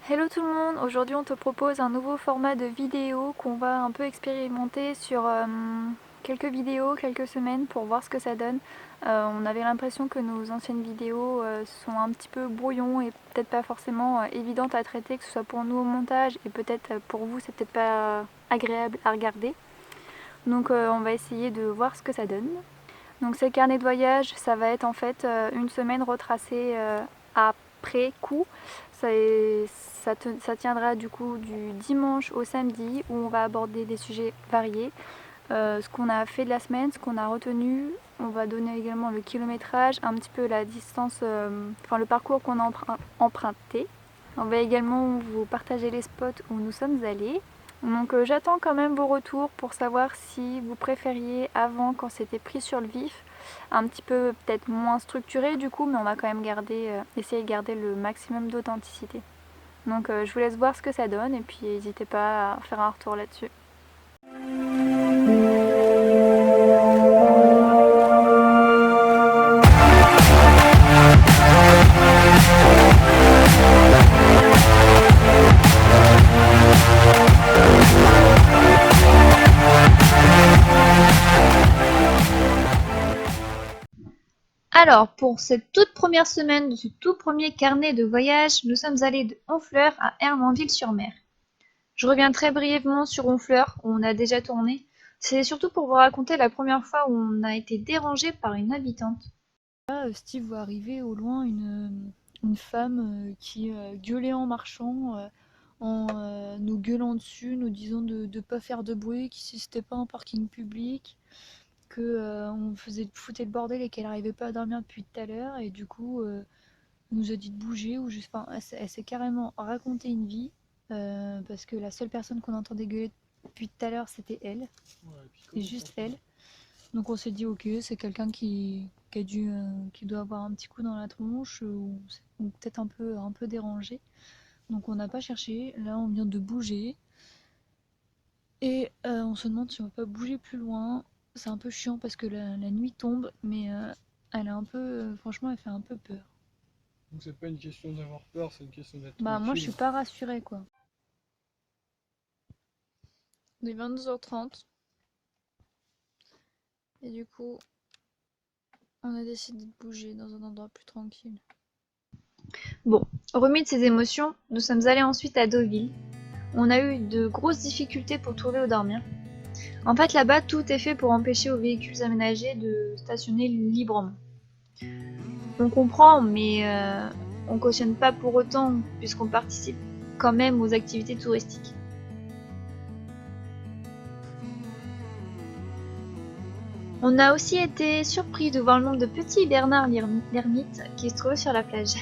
Hello tout le monde, aujourd'hui on te propose un nouveau format de vidéo qu'on va un peu expérimenter sur quelques vidéos, quelques semaines pour voir ce que ça donne. On avait l'impression que nos anciennes vidéos sont un petit peu brouillons et peut-être pas forcément évidentes à traiter, que ce soit pour nous au montage et peut-être pour vous c'est peut-être pas agréable à regarder. Donc on va essayer de voir ce que ça donne. Donc ces carnets de voyage, ça va être en fait une semaine retracée après coup. Ça tiendra du coup du dimanche au samedi où on va aborder des sujets variés. Ce qu'on a fait de la semaine, ce qu'on a retenu. On va donner également le kilométrage, un petit peu la distance, enfin le parcours qu'on a emprunté. On va également vous partager les spots où nous sommes allés. Donc j'attends quand même vos retours pour savoir si vous préfériez avant quand c'était pris sur le vif, un petit peu peut-être moins structuré du coup, mais on va quand même essayer de garder le maximum d'authenticité. Donc je vous laisse voir ce que ça donne et puis n'hésitez pas à faire un retour là-dessus. Alors, pour cette toute première semaine de ce tout premier carnet de voyage, nous sommes allés de Honfleur à Hermanville-sur-Mer. Je reviens très brièvement sur Honfleur, où on a déjà tourné. C'est surtout pour vous raconter la première fois où on a été dérangé par une habitante. Là, Steve voit arriver au loin une femme qui gueulait en marchant, en nous gueulant dessus, nous disant de ne pas faire de bruit, que si c'était pas un parking public, que on foutait le bordel et qu'elle n'arrivait pas à dormir depuis tout à l'heure. Et du coup, elle nous a dit de bouger. Ou juste, enfin, elle s'est carrément raconté une vie, parce que la seule personne qu'on entendait gueuler depuis tout à l'heure, c'était elle. Ouais, et juste elle. Donc on s'est dit ok, c'est quelqu'un qui doit avoir un petit coup dans la tronche ou peut-être un peu dérangé. Donc on n'a pas cherché. Là on vient de bouger et on se demande si on va pas bouger plus loin. C'est un peu chiant parce que la nuit tombe, mais elle est un peu, franchement elle fait un peu peur. Donc c'est pas une question d'avoir peur, c'est une question d'être Bah moi je tranquille. suis pas rassurée quoi. Il est 22h30 et du coup on a décidé de bouger dans un endroit plus tranquille. Bon, remis de ses émotions, nous sommes allés ensuite à Deauville. On a eu de grosses difficultés pour trouver où dormir. En fait, là-bas, tout est fait pour empêcher aux véhicules aménagés de stationner librement. On comprend, mais on cautionne pas pour autant, puisqu'on participe quand même aux activités touristiques. On a aussi été surpris de voir le nombre de petits Bernard l'ermite qui se trouvaient sur la plage.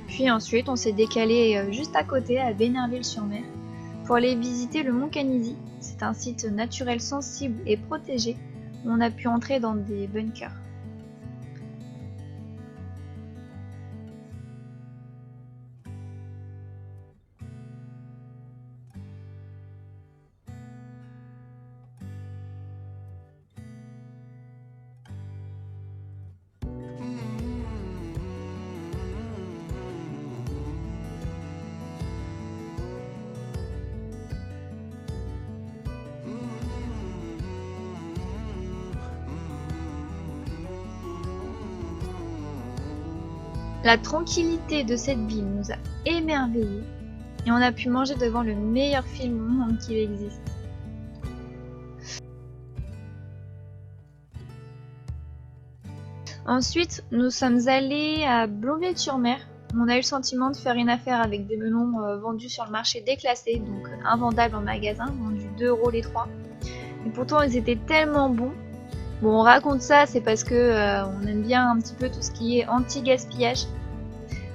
Puis ensuite, on s'est décalé juste à côté, à Bénerville-sur-Mer, pour aller visiter le mont Canisy. C'est un site naturel sensible et protégé où on a pu entrer dans des bunkers. La tranquillité de cette ville nous a émerveillés et on a pu manger devant le meilleur film au monde qu'il existe. Ensuite, nous sommes allés à Blonville-sur-Mer. On a eu le sentiment de faire une affaire avec des melons vendus sur le marché déclassé, donc invendables en magasin, vendus 2 € les 3. Et pourtant, ils étaient tellement bons. Bon, on raconte ça, c'est parce que on aime bien un petit peu tout ce qui est anti-gaspillage.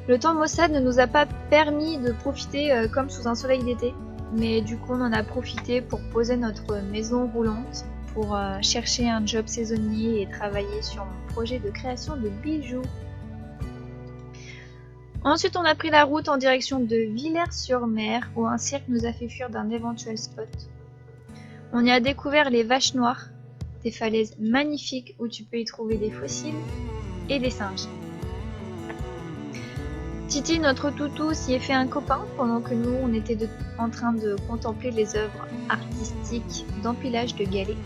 Le temps maussade ne nous a pas permis de profiter comme sous un soleil d'été, mais du coup on en a profité pour poser notre maison roulante, pour chercher un job saisonnier et travailler sur mon projet de création de bijoux. Ensuite on a pris la route en direction de Villers-sur-Mer où un cirque nous a fait fuir d'un éventuel spot. On y a découvert les Vaches Noires, des falaises magnifiques où tu peux y trouver des fossiles et des singes. Titi, notre toutou, s'y est fait un copain pendant que nous, on était en train de contempler les œuvres artistiques d'empilage de galets.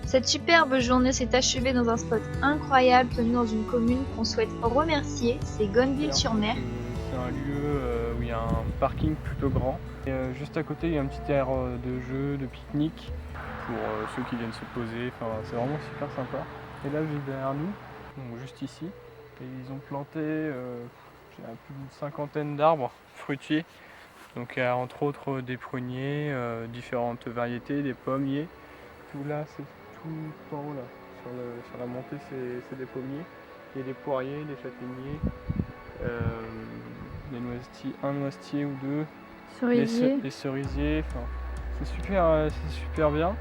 Cette superbe journée s'est achevée dans un spot incroyable tenu dans une commune qu'on souhaite remercier, c'est Gonneville-sur-Mer. C'est un lieu où il y a un parking plutôt grand. Et juste à côté, il y a un petit aire de jeu, de pique-nique pour ceux qui viennent se poser. Enfin, c'est vraiment super sympa. Et là, juste derrière nous, donc juste ici, et ils ont planté plus d'une cinquantaine d'arbres fruitiers. Donc il y a entre autres des pruniers, différentes variétés, des pommiers. Tout là, c'est tout en haut là. Sur la montée, c'est des pommiers. Il y a des poiriers, des châtaigniers, des noisetiers, un noisetier ou deux. Cerisier. Les cerisiers, enfin, c'est super bien.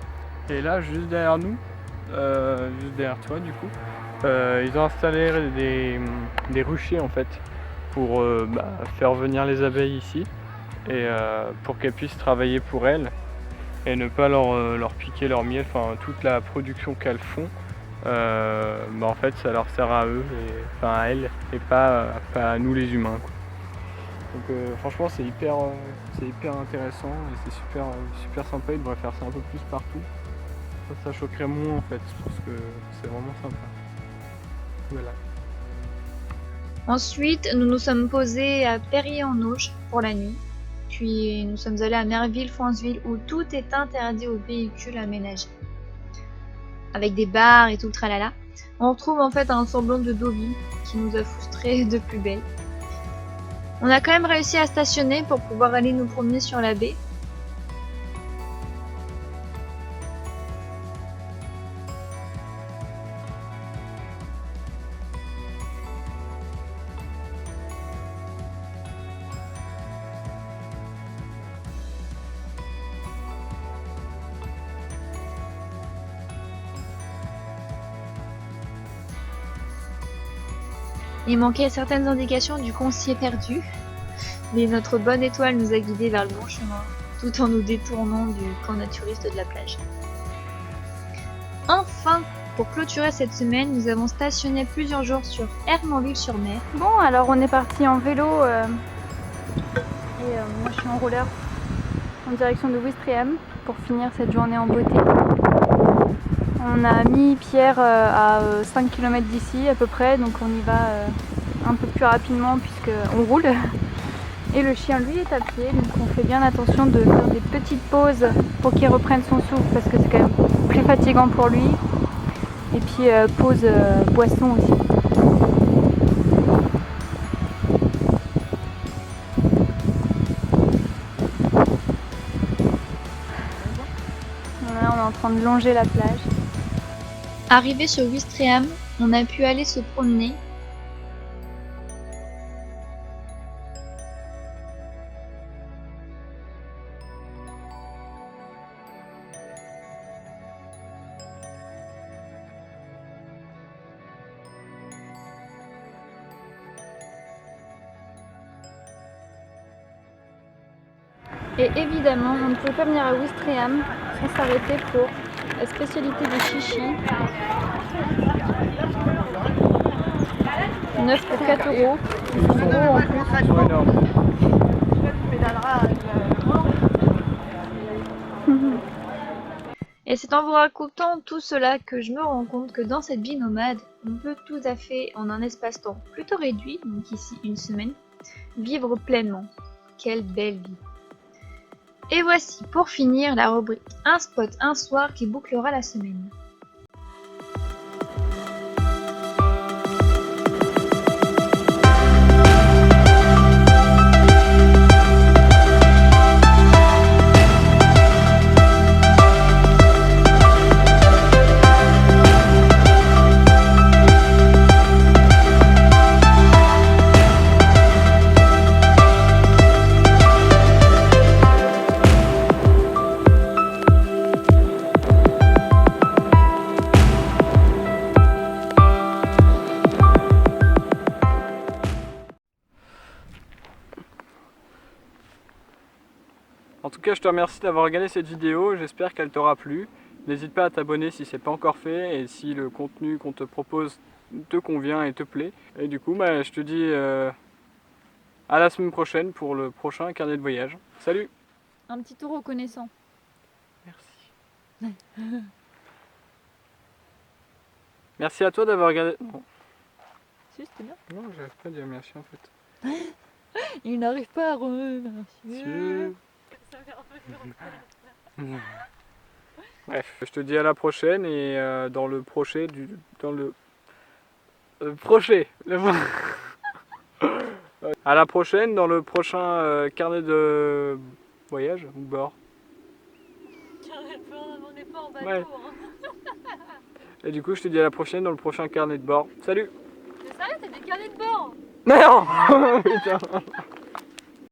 Et là, juste derrière nous, juste derrière toi du coup, ils ont installé des ruchers en fait pour faire venir les abeilles ici et pour qu'elles puissent travailler pour elles et ne pas leur piquer leur miel, enfin toute la production qu'elles font, en fait ça leur sert à eux, à elles et pas à nous les humains, quoi. Donc franchement c'est hyper intéressant et c'est super sympa, ils devraient faire ça un peu plus partout. Ça choquerait moins en fait, parce que c'est vraiment sympa. Voilà. Ensuite, nous nous sommes posés à Perrier-en-Auge pour la nuit. Puis nous sommes allés à Merville-Fonceville où tout est interdit aux véhicules aménagés. Avec des bars et tout le tralala. On retrouve en fait un semblant de Deauville qui nous a frustrés de plus belle. On a quand même réussi à stationner pour pouvoir aller nous promener sur la baie. Il manquait certaines indications, du coup on s'y est perdu. Mais notre bonne étoile nous a guidés vers le bon chemin, tout en nous détournant du camp naturiste de la plage. Enfin, pour clôturer cette semaine, nous avons stationné plusieurs jours sur Hermanville-sur-Mer. Bon, alors on est parti en vélo et moi je suis en roller en direction de Ouistreham pour finir cette journée en beauté. On a mis Pierre à 5 km d'ici à peu près, donc on y va un peu plus rapidement puisqu'on roule. Et le chien lui est à pied, donc on fait bien attention de faire des petites pauses pour qu'il reprenne son souffle parce que c'est quand même plus fatigant pour lui. Et puis pause boisson aussi. Là, on est en train de longer la plage. Arrivé sur Ouistreham, on a pu aller se promener. Et évidemment, on ne pouvait pas venir à Ouistreham sans s'arrêter pour la spécialité du chichi. 9 pour 4 €. Ils sont gros en plus. Ils sont énormes. Et c'est en vous racontant tout cela que je me rends compte que dans cette vie nomade, on peut tout à fait, en un espace-temps plutôt réduit, donc ici une semaine, vivre pleinement. Quelle belle vie! Et voici pour finir la rubrique Un spot, un soir qui bouclera la semaine. En tout cas, je te remercie d'avoir regardé cette vidéo, j'espère qu'elle t'aura plu. N'hésite pas à t'abonner si c'est pas encore fait et si le contenu qu'on te propose te convient et te plaît. Et du coup, je te dis à la semaine prochaine pour le prochain carnet de voyage. Salut! Un petit tour reconnaissant. Merci. Merci à toi d'avoir regardé. Non, Si, c'était bien. non, j'arrive pas à dire merci en fait. Il n'arrive pas à remercier. Bref, je te dis à la prochaine et dans le prochain dans le prochain. À la prochaine dans le prochain carnet de voyage ou bord. Carnet de bord, on n'est pas en bateau, ouais. Et du coup, je te dis à la prochaine dans le prochain carnet de bord. Salut! Mais sérieux, t'as des carnets de bord? Non! Putain.